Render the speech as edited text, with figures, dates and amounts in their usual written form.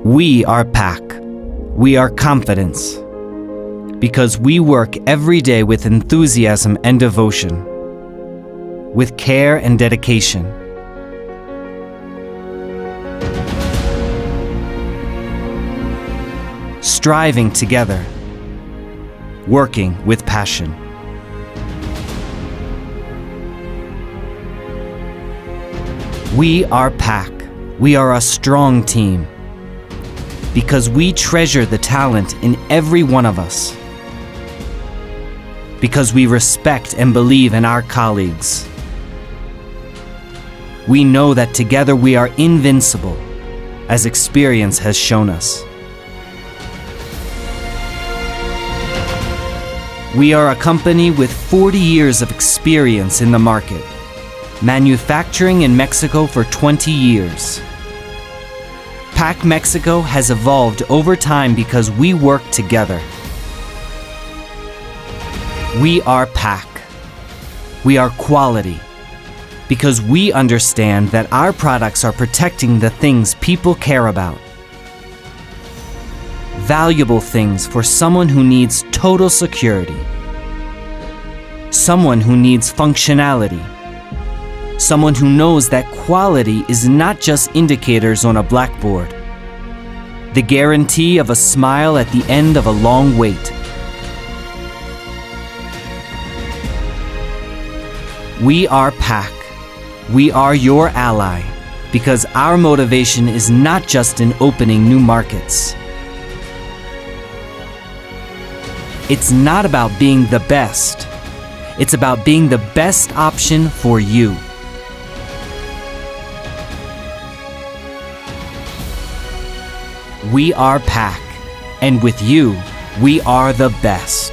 We are PAC. We are confidence. Because we work every day with enthusiasm and devotion, with care and dedication. Striving together, working with passion. We are PAC. We are a strong team because we treasure the talent in every one of us, because we respect and believe in our colleagues. We know that together we are invincible, as experience has shown us. We are a company with 40 years of experience in the market, manufacturing in Mexico for 20 years. PAC Mexico has evolved over time because we work together. We are PAC. We are quality because we understand that our products are protecting the things people care about. Valuable things for someone who needs total security, someone who needs functionality, someone who knows that quality is not just indicators on a blackboard, the guarantee of a smile at the end of a long wait. We are PAC. We are your ally because our motivation is not just in opening new markets. It's not about being the best. It's about being the best option for you. We are PAC, and with you, we are the best.